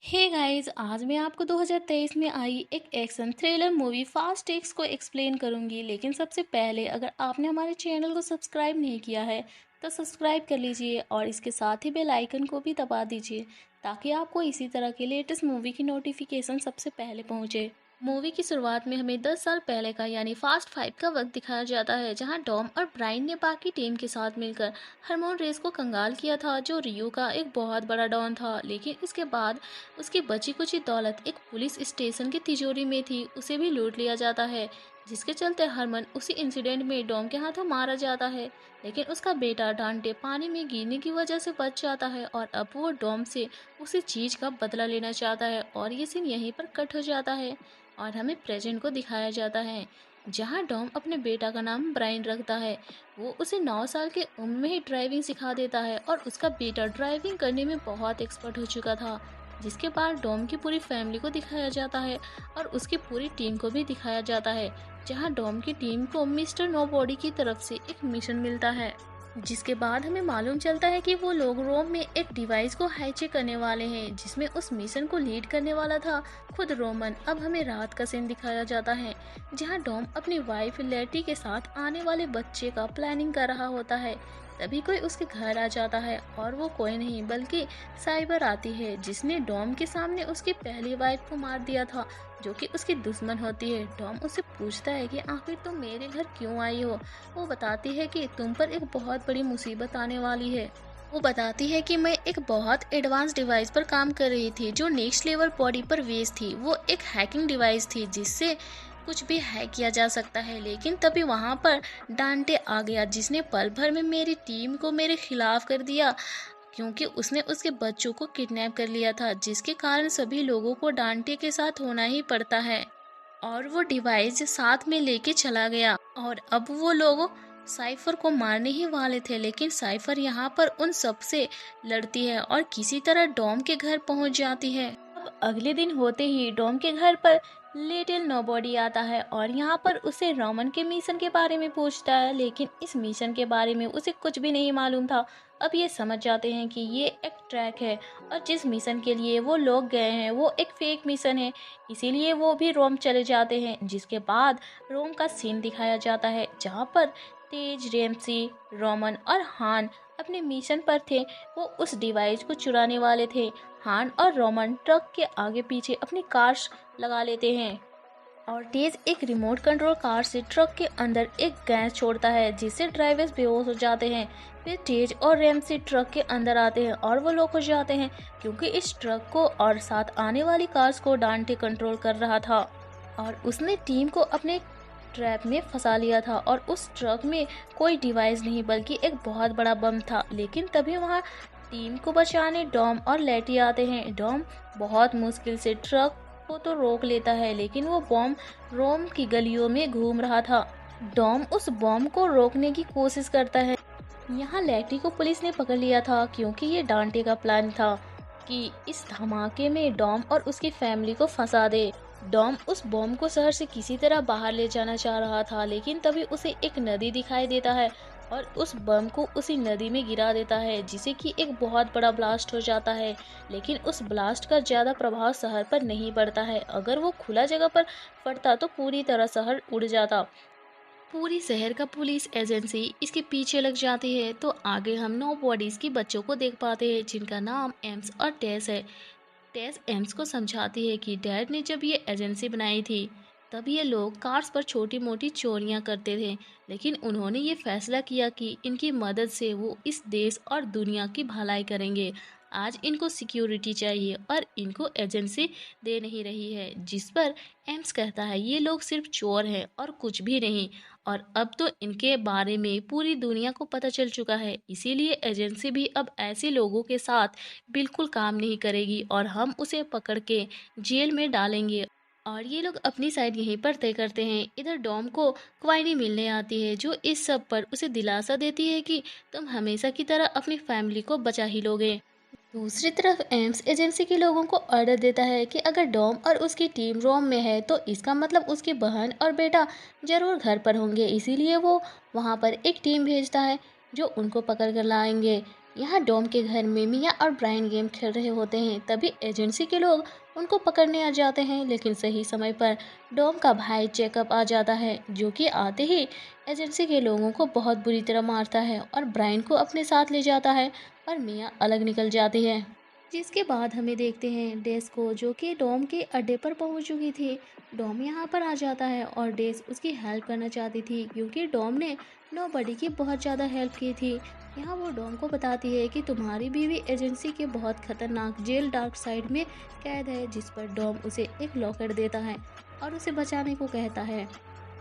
Hey guys, आज मैं आपको 2023 में आई एक एक्शन थ्रिलर मूवी फास्ट टेक्स को एक्सप्लेन करूंगी। लेकिन सबसे पहले अगर आपने हमारे चैनल को सब्सक्राइब नहीं किया है तो सब्सक्राइब कर लीजिए और इसके साथ ही बेल आइकन को भी दबा दीजिए ताकि आपको इसी तरह की लेटेस्ट मूवी की नोटिफिकेशन सबसे पहले पहुंचे। मूवी की शुरुआत में हमें 10 साल पहले का यानी फास्ट 5 का वक्त दिखाया जाता है, जहां टॉम और ब्राइन ने बाकी टीम के साथ मिलकर हार्मोन रेस को कंगाल किया था, जो रियो का एक बहुत बड़ा डॉन था। लेकिन इसके बाद उसकी बची कुची दौलत एक पुलिस स्टेशन की तिजोरी में थी, उसे भी लूट लिया जाता है, जिसके चलते हरमन उसी इंसिडेंट में डॉम के हाथों मारा जाता है। लेकिन उसका बेटा डांटे पानी में गिरने की वजह से बच जाता है और अब वो डॉम से उसी चीज का बदला लेना चाहता है। और ये सीन यहीं पर कट हो जाता है और हमें प्रेजेंट को दिखाया जाता है, जहां डॉम अपने बेटा का नाम ब्राइन रखता है। वो उसे 9 साल के उम्र में ही ड्राइविंग सिखा देता है और उसका बेटा ड्राइविंग करने में बहुत एक्सपर्ट हो चुका था। जिसके बाद डॉम की पूरी फैमिली को दिखाया जाता है और उसकी पूरी टीम को भी दिखाया जाता है, जहां डॉम की टीम को मिस्टर नोबॉडी की तरफ से एक मिशन मिलता है। जिसके बाद हमें मालूम चलता है कि वो लोग रोम में एक डिवाइस को हाईजैक करने वाले हैं, जिसमें उस मिशन को लीड करने वाला था खुद रोमन। अब हमें रात का सीन दिखाया जाता है, जहां डॉम अपनी वाइफ लेटी के साथ आने वाले बच्चे का प्लानिंग कर रहा होता है। तभी कोई उसके घर आ जाता है और वो कोई नहीं बल्कि साइबर आती है, जिसने डॉम के सामने उसकी पहली वाइफ को मार दिया था, जो कि उसकी दुश्मन होती है। टॉम उससे पूछता है कि आखिर तुम मेरे घर क्यों आई हो। वो बताती है कि तुम पर एक बहुत बड़ी मुसीबत आने वाली है। वो बताती है कि मैं एक बहुत एडवांस डिवाइस पर काम कर रही थी, जो नेक्स्ट लेवल बॉडी पर बेस्ड थी। वो एक हैकिंग डिवाइस थी जिससे कुछ भी हैक किया जा सकता है। लेकिन तभी वहां पर डांटे आ गया, जिसने पल भर में मेरी टीम को मेरे खिलाफ कर दिया, क्योंकि उसने उसके बच्चों को किडनैप कर लिया था, जिसके कारण सभी लोगों को डांटे के साथ होना ही पड़ता है। और वो डिवाइस साथ में लेके चला गया और अब वो लोग साइफर को मारने ही वाले थे। लेकिन साइफर यहाँ पर उन सब से लड़ती है और किसी तरह डॉम के घर पहुंच जाती है। अब अगले दिन होते ही डॉम के घर पर लिटिल नोबॉडी आता है और यहाँ पर उसे रोमन के मिशन के बारे में पूछता है। लेकिन इस मिशन के बारे में उसे कुछ भी नहीं मालूम था। अब ये समझ जाते हैं कि ये एक ट्रैक है और जिस मिशन के लिए वो लोग गए हैं वो एक फेक मिशन है, इसीलिए वो भी रोम चले जाते हैं। जिसके बाद रोम का सीन दिखाया जाता है, जहाँ पर तेज, रेमसी, रोमन और हान अपने मिशन पर थे। वो उस डिवाइस को चुराने वाले थे। हान और रोमन ट्रक के आगे पीछे अपनी कार्स लगा लेते हैं और तेज एक रिमोट कंट्रोल कार से ट्रक के अंदर एक गैस छोड़ता है, जिससे ड्राइवर्स बेहोश हो जाते हैं। फिर तेज और रेमसी ट्रक के अंदर आते हैं और वो लोग हो जाते हैं, क्योंकि इस ट्रक को और साथ आने वाली कार्स को डांटे कंट्रोल कर रहा था और उसने टीम को अपने ट्रैप में फंसा लिया था। और उस ट्रक में कोई डिवाइस नहीं बल्कि एक बहुत बड़ा बम था। लेकिन तभी वहाँ टीम को बचाने डॉम और लेटी आते हैं। डॉम बहुत मुश्किल से ट्रक को तो रोक लेता है, लेकिन वो बॉम्ब रोम की गलियों में घूम रहा था। डॉम उस बॉम्ब को रोकने की कोशिश करता है। यहाँ लेटी को पुलिस ने पकड़ लिया था, क्योंकि ये डांटे का प्लान था कि इस धमाके में डॉम और उसकी फैमिली को फंसा दे। डॉम उस बॉम्ब को शहर से किसी तरह बाहर ले जाना चाह रहा था, लेकिन तभी उसे एक नदी दिखाई देता है और उस बम को उसी नदी में गिरा देता है, जिसे कि एक बहुत बड़ा ब्लास्ट हो जाता है। लेकिन उस ब्लास्ट का ज़्यादा प्रभाव शहर पर नहीं पड़ता है। अगर वो खुला जगह पर पड़ता तो पूरी तरह शहर उड़ जाता। पूरी शहर का पुलिस एजेंसी इसके पीछे लग जाती है। तो आगे हम नो बॉडीज की बच्चों को देख पाते हैं, जिनका नाम एम्स और टेस है। टेस एम्स को समझाती है कि डैड ने जब ये एजेंसी बनाई थी तब ये लोग कार्स पर छोटी मोटी चोरियां करते थे, लेकिन उन्होंने ये फैसला किया कि इनकी मदद से वो इस देश और दुनिया की भलाई करेंगे। आज इनको सिक्योरिटी चाहिए और इनको एजेंसी दे नहीं रही है। जिस पर एम्स कहता है ये लोग सिर्फ चोर हैं और कुछ भी नहीं, और अब तो इनके बारे में पूरी दुनिया को पता चल चुका है, इसीलिए एजेंसी भी अब ऐसे लोगों के साथ बिल्कुल काम नहीं करेगी और हम उसे पकड़ के जेल में डालेंगे। और ये लोग अपनी साइड यहीं पर तय करते हैं। इधर डॉम को क्वाइनी मिलने आती है, जो इस सब पर उसे दिलासा देती है कि तुम हमेशा की तरह अपनी फैमिली को बचा ही लोगे। दूसरी तरफ एम्स एजेंसी के लोगों को ऑर्डर देता है कि अगर डॉम और उसकी टीम रोम में है तो इसका मतलब उसकी बहन और बेटा जरूर घर पर होंगे, इसीलिए वो वहां पर एक टीम भेजता है जो उनको पकड़ कर लाएंगे। यहाँ डॉम के घर में मिया और ब्रायन गेम खेल रहे होते हैं। तभी एजेंसी के लोग उनको पकड़ने आ जाते हैं, लेकिन सही समय पर डॉम का भाई चेकअप आ जाता है, जो कि आते ही एजेंसी के लोगों को बहुत बुरी तरह मारता है और ब्रायन को अपने साथ ले जाता है और मिया अलग निकल जाती है। जिसके बाद हमें देखते हैं डेस को, जो कि डॉम के अड्डे पर पहुंच चुकी थी। डॉम यहाँ पर आ जाता है और डेस उसकी हेल्प करना चाहती थी, क्योंकि डॉम ने नोबडी की बहुत ज़्यादा हेल्प की थी। यहाँ वो डॉम को बताती है कि तुम्हारी बीवी एजेंसी के बहुत खतरनाक जेल डार्क साइड में कैद है, जिस पर डॉम उसे एक लॉकेट देता है और उसे बचाने को कहता है।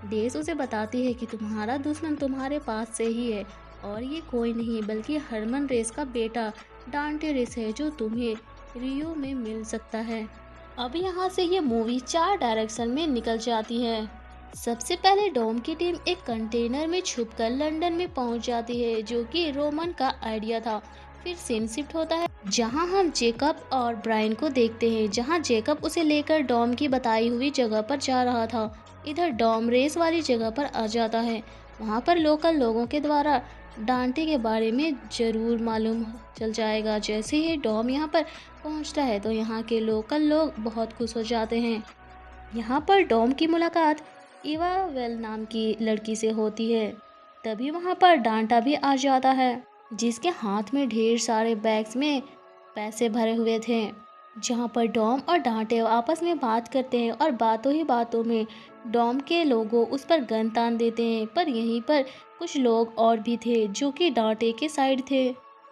डेस उसे बताती है कि तुम्हारा दुश्मन तुम्हारे पास से ही है और ये कोई नहीं बल्कि हरमन रेस का बेटा डांटे रेस है, जो तुम्हें रियो में मिल सकता है। अब यहाँ से ये मूवी 4 डायरेक्शन में निकल जाती है। सबसे पहले डॉम की टीम एक कंटेनर में छुपकर लंदन में पहुंच जाती है, जो कि रोमन का आइडिया था। फिर सीन शिफ्ट होता है, जहां हम जेकब और ब्रायन को देखते हैं, जहां जेकब उसे लेकर डॉम की बताई हुई जगह पर जा रहा था। इधर डॉम रेस वाली जगह पर आ जाता है। वहां पर लोकल लोगों के द्वारा डांटे के बारे में जरूर मालूम चल जाएगा। जैसे ही डॉम यहाँ पर पहुँचता है तो यहाँ के लोकल लोग बहुत खुश हो जाते हैं। यहाँ पर डॉम की मुलाकात इवा वेल नाम की लड़की से होती है। तभी वहाँ पर डांटा भी आ जाता है, जिसके हाथ में ढेर सारे बैग्स में पैसे भरे हुए थे। जहाँ पर डॉम और डांटे आपस में बात करते हैं और बातों ही बातों में डॉम के लोगों उस पर गन तान देते हैं। पर यहीं पर कुछ लोग और भी थे जो कि डांटे के साइड थे।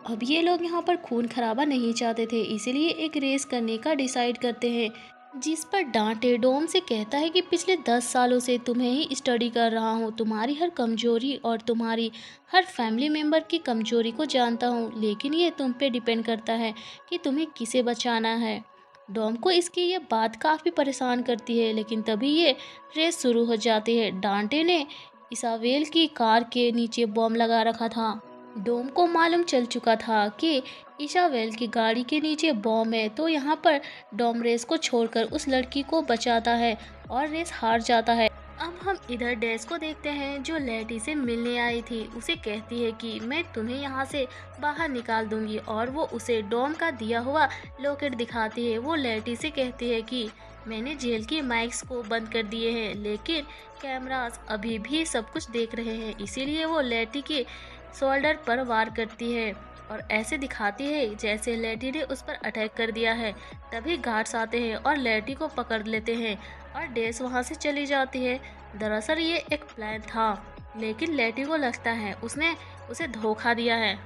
अब ये लोग यहाँ पर खून खराबा नहीं चाहते थे, इसीलिए एक रेस करने का डिसाइड करते हैं, जिस पर डांटे डोम से कहता है कि पिछले 10 सालों से तुम्हें ही स्टडी कर रहा हूँ, तुम्हारी हर कमजोरी और तुम्हारी हर फैमिली मेम्बर की कमजोरी को जानता हूँ, लेकिन ये तुम पे डिपेंड करता है कि तुम्हें किसे बचाना है। डोम को इसकी ये बात काफ़ी परेशान करती है, लेकिन तभी ये रेस शुरू हो जाती है। डांटे ने इसाबेल की कार के नीचे बॉम्ब लगा रखा था। डोम को मालूम चल चुका था कि इसाबेल की गाड़ी के नीचे बॉम्ब है, तो यहाँ पर डॉम रेस को छोड़कर उस लड़की को बचाता है और रेस हार जाता है। अब हम इधर डेस को देखते हैं, जो लेटी से मिलने आई थी। उसे कहती है कि मैं तुम्हें यहाँ से बाहर निकाल दूंगी और वो उसे डॉम का दिया हुआ लॉकेट दिखाती है। वो लेटी से कहती है कि मैंने जेल की माइक्स को बंद कर दिए हैं, लेकिन कैमरास अभी भी सब कुछ देख रहे हैं। इसीलिए वो लेटी के शोल्डर पर वार करती है और ऐसे दिखाती है जैसे लेटी ने उस पर अटैक कर दिया है। तभी गार्ड्स आते हैं और लेटी को पकड़ लेते हैं और डेस वहां से चली जाती है। दरअसल ये एक प्लान था, लेकिन लेटी को लगता है उसने उसे धोखा दिया है।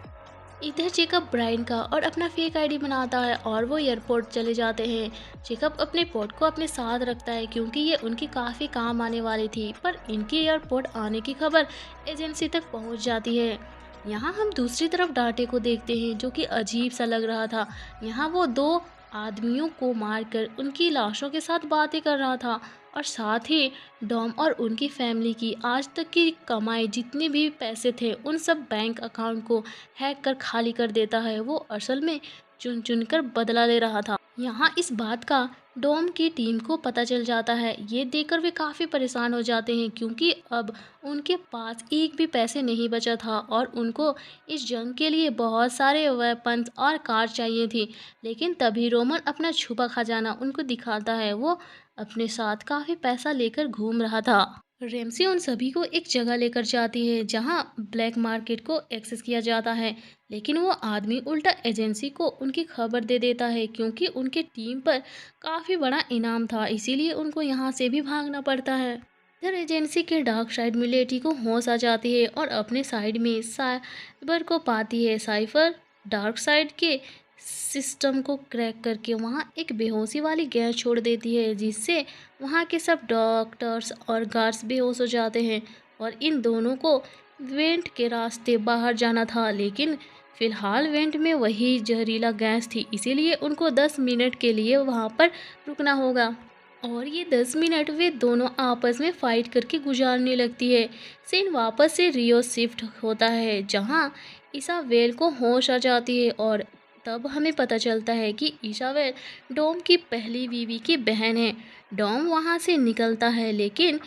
इधर जेकब ब्रायन का और अपना फेक आईडी बनाता है और वो एयरपोर्ट चले जाते हैं। जेकब अपने पोर्ट को अपने साथ रखता है, क्योंकि ये उनकी काफ़ी काम आने वाली थी। पर इनकी एयरपोर्ट आने की खबर एजेंसी तक पहुंच जाती है। यहाँ हम दूसरी तरफ डांटे को देखते हैं, जो कि अजीब सा लग रहा था। यहाँ वो 2 आदमियों को मारकर उनकी लाशों के साथ बातें कर रहा था और साथ ही डॉम और उनकी फैमिली की आज तक की कमाई जितने भी पैसे थे उन सब बैंक अकाउंट को हैक कर खाली कर देता है। वो असल में चुन चुन कर बदला ले रहा था। यहाँ इस बात का डॉम की टीम को पता चल जाता है। ये देखकर वे काफ़ी परेशान हो जाते हैं, क्योंकि अब उनके पास एक भी पैसे नहीं बचा था और उनको इस जंग के लिए बहुत सारे वेपन्स और कार चाहिए थी। लेकिन तभी रोमन अपना छुपा खजाना उनको दिखाता है। वो अपने साथ काफ़ी पैसा लेकर घूम रहा था। रेमसी उन सभी को एक जगह लेकर जाती है जहां ब्लैक मार्केट को एक्सेस किया जाता है, लेकिन वो आदमी उल्टा एजेंसी को उनकी खबर दे देता है, क्योंकि उनके टीम पर काफ़ी बड़ा इनाम था। इसीलिए उनको यहाँ से भी भागना पड़ता है। इधर एजेंसी के डार्क साइड में लेटी को होश आ जाती है और अपने साइड में साइबर को पाती है। साइफर डार्क साइड के सिस्टम को क्रैक करके वहाँ एक बेहोशी वाली गैस छोड़ देती है, जिससे वहाँ के सब डॉक्टर्स और गार्ड्स बेहोश हो जाते हैं और इन दोनों को वेंट के रास्ते बाहर जाना था। लेकिन फिलहाल वेंट में वही जहरीला गैस थी, इसीलिए उनको 10 मिनट के लिए वहाँ पर रुकना होगा और ये 10 मिनट वे दोनों आपस में फाइट करके गुजारने लगती है। सीन वापस से रियो शिफ्ट होता है, जहाँ इसाबेल को होश आ जाती है और तब हमें पता चलता है कि इसाबेल डॉम की पहली बीवी की बहन है। डॉम वहाँ से निकलता है, लेकिन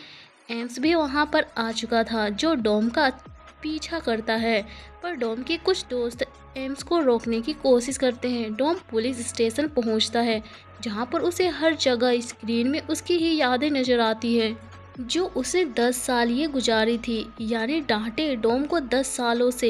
एम्स भी वहाँ पर आ चुका था, जो डॉम का पीछा करता है। पर डॉम के कुछ दोस्त एम्स को रोकने की कोशिश करते हैं। डॉम पुलिस स्टेशन पहुंचता है, जहां पर उसे हर जगह स्क्रीन में उसकी ही यादें नजर आती है, जो उसे 10 साल ये गुजारी थी। यानी डांटे डॉम को 10 सालों से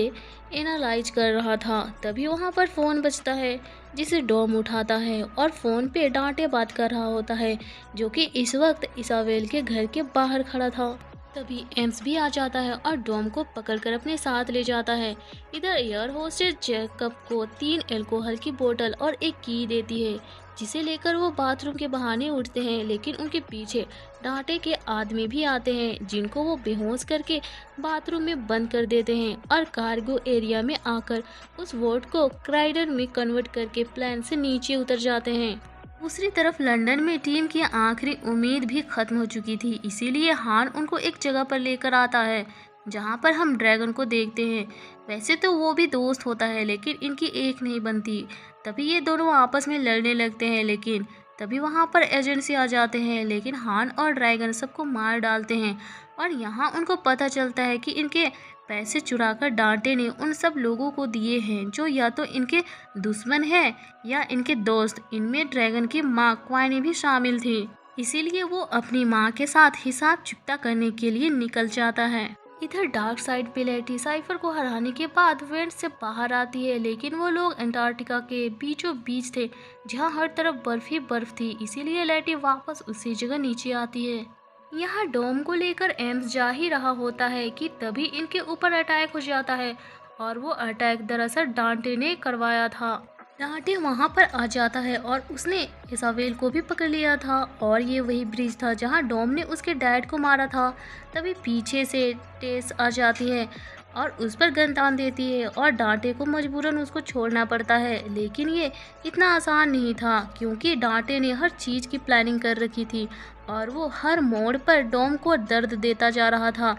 एनालाइज कर रहा था। तभी वहां पर फ़ोन बजता है, जिसे डॉम उठाता है और फ़ोन पे डांटे बात कर रहा होता है, जो कि इस वक्त इसाबेल के घर के बाहर खड़ा था। तभी एम्स भी आ जाता है और डॉम को पकड़कर अपने साथ ले जाता है। इधर एयर होस्टेस जैकब को 3 अल्कोहल की बोतल और एक की देती है, जिसे लेकर वो बाथरूम के बहाने उठते हैं। लेकिन उनके पीछे डांटे के आदमी भी आते हैं, जिनको वो बेहोश करके बाथरूम में बंद कर देते हैं और कार्गो एरिया में आकर उस वोट को क्राइडर में कन्वर्ट करके प्लेन से नीचे उतर जाते हैं। दूसरी तरफ लंदन में टीम की आखिरी उम्मीद भी खत्म हो चुकी थी, इसीलिए हान उनको एक जगह पर लेकर आता है, जहां पर हम ड्रैगन को देखते हैं। वैसे तो वो भी दोस्त होता है, लेकिन इनकी एक नहीं बनती। तभी ये दोनों आपस में लड़ने लगते हैं, लेकिन तभी वहां पर एजेंसी आ जाते हैं। लेकिन हान और ड्रैगन सबको मार डालते हैं और यहाँ उनको पता चलता है कि इनके पैसे चुराकर डांटे ने उन सब लोगों को दिए हैं, जो या तो इनके दुश्मन हैं या इनके दोस्त। इनमें ड्रैगन की माँ क्वाइनी भी शामिल थी, इसीलिए वो अपनी माँ के साथ हिसाब चुकता करने के लिए निकल जाता है। इधर डार्क साइड पे लेटी साइफर को हराने के बाद वेंट से बाहर आती है, लेकिन वो लोग अंटार्कटिका के बीचों बीच थे, जहाँ हर तरफ बर्फ ही बर्फ थी। इसीलिए लेटी वापस उसी जगह नीचे आती है। यहाँ डोम को लेकर एम्स जा ही रहा होता है कि तभी इनके ऊपर अटैक हो जाता है, और वो अटैक दरअसल डांटे ने करवाया था। डांटे वहाँ पर आ जाता है और उसने इसाबेल को भी पकड़ लिया था, और ये वही ब्रिज था जहाँ डॉम ने उसके डैड को मारा था। तभी पीछे से टेस आ जाती है और उस पर गन तान देती है, और डांटे को मजबूरन उसको छोड़ना पड़ता है। लेकिन ये इतना आसान नहीं था, क्योंकि डांटे ने हर चीज़ की प्लानिंग कर रखी थी और वो हर मोड़ पर डॉम को दर्द देता जा रहा था।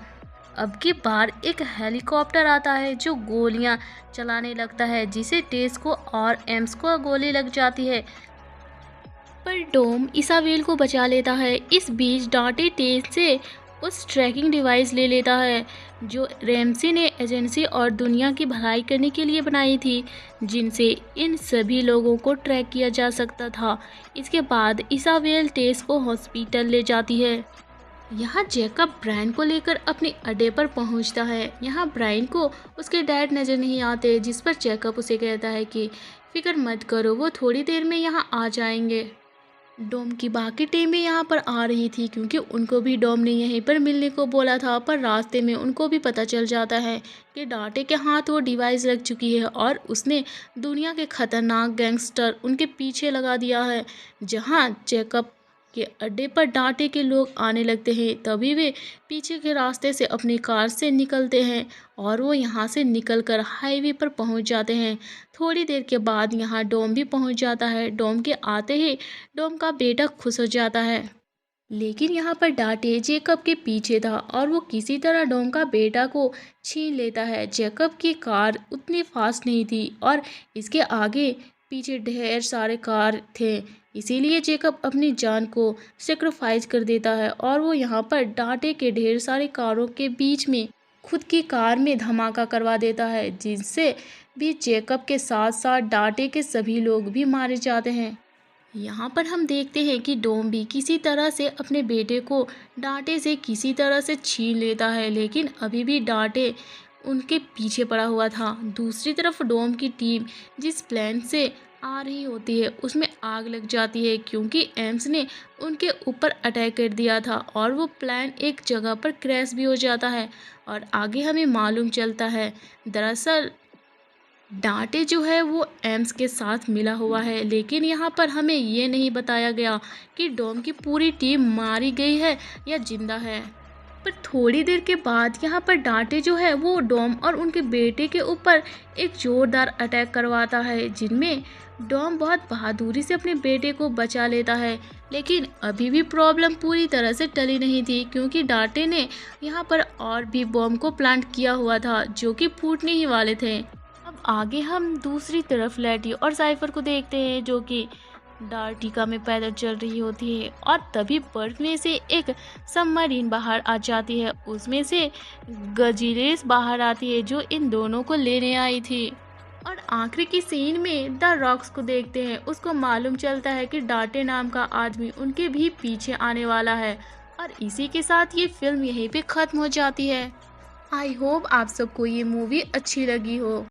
अब की बार एक हेलीकॉप्टर आता है जो गोलियां चलाने लगता है, जिसे टेस को और एम्स को गोली लग जाती है, पर डोम इसाबेल को बचा लेता है। इस बीच डांटे टेस से उस ट्रैकिंग डिवाइस ले लेता है जो रैमसी ने एजेंसी और दुनिया की भलाई करने के लिए बनाई थी, जिनसे इन सभी लोगों को ट्रैक किया जा सकता था। इसके बाद इसाबेल टेस को हॉस्पिटल ले जाती है। यहाँ जैकब ब्रायन को लेकर अपने अड्डे पर पहुँचता है। यहाँ ब्रायन को उसके डैड नज़र नहीं आते, जिस पर जैकब उसे कहता है कि फिक्र मत करो, वो थोड़ी देर में यहाँ आ जाएंगे। डॉम की बाकी टीमें यहाँ पर आ रही थी, क्योंकि उनको भी डॉम ने यहीं पर मिलने को बोला था, पर रास्ते में उनको भी पता चल जाता है कि डांटे के हाथ वो डिवाइस लग चुकी है और उसने दुनिया के खतरनाक गैंगस्टर उनके पीछे लगा दिया है। जहाँ जैकब के अड्डे पर डांटे के लोग आने लगते हैं, तभी वे पीछे के रास्ते से अपनी कार से निकलते हैं और वो यहाँ से निकलकर हाईवे पर पहुँच जाते हैं। थोड़ी देर के बाद यहाँ डॉम भी पहुँच जाता है। डॉम के आते ही डॉम का बेटा खुश हो जाता है, लेकिन यहाँ पर डांटे जैकब के पीछे था और वो किसी तरह डॉम का बेटा को छीन लेता है। जैकब की कार उतनी फास्ट नहीं थी और इसके आगे पीछे ढेर सारे कार थे, इसीलिए जैकब अपनी जान को सेक्रीफाइस कर देता है और वो यहाँ पर डांटे के ढेर सारे कारों के बीच में खुद की कार में धमाका करवा देता है, जिससे भी जैकब के साथ साथ डांटे के सभी लोग भी मारे जाते हैं। यहाँ पर हम देखते हैं कि डॉम भी किसी तरह से अपने बेटे को डांटे से किसी तरह से छीन लेता है, लेकिन अभी भी डांटे उनके पीछे पड़ा हुआ था। दूसरी तरफ डॉम की टीम जिस प्लेन से आ रही होती है उसमें आग लग जाती है, क्योंकि एम्स ने उनके ऊपर अटैक कर दिया था और वो प्लेन एक जगह पर क्रैश भी हो जाता है। और आगे हमें मालूम चलता है दरअसल डांटे जो है वो एम्स के साथ मिला हुआ है, लेकिन यहाँ पर हमें ये नहीं बताया गया कि डॉम की पूरी टीम मारी गई है या जिंदा है। पर थोड़ी देर के बाद यहाँ पर डांटे जो है वो डॉम और उनके बेटे के ऊपर एक जोरदार अटैक करवाता है, जिनमें डॉम बहुत बहादुरी से अपने बेटे को बचा लेता है। लेकिन अभी भी प्रॉब्लम पूरी तरह से टली नहीं थी, क्योंकि डांटे ने यहाँ पर और भी बॉम्ब को प्लांट किया हुआ था जो कि फूटने ही वाले थे। अब आगे हम दूसरी तरफ लेटी और साइफर को देखते हैं, जो कि अंटार्कटिका में पैदल चल रही होती है, और तभी बर्फ में से एक सबमरीन बाहर आ जाती है। उसमें से गजीरेस बाहर आती है जो इन दोनों को लेने आई थी। और आखिरी की सीन में द रॉक्स को देखते हैं, उसको मालूम चलता है कि डाटे नाम का आदमी उनके भी पीछे आने वाला है। और इसी के साथ ये फिल्म यहीं पे ख़त्म हो जाती है। आई होप आप सबको ये मूवी अच्छी लगी हो।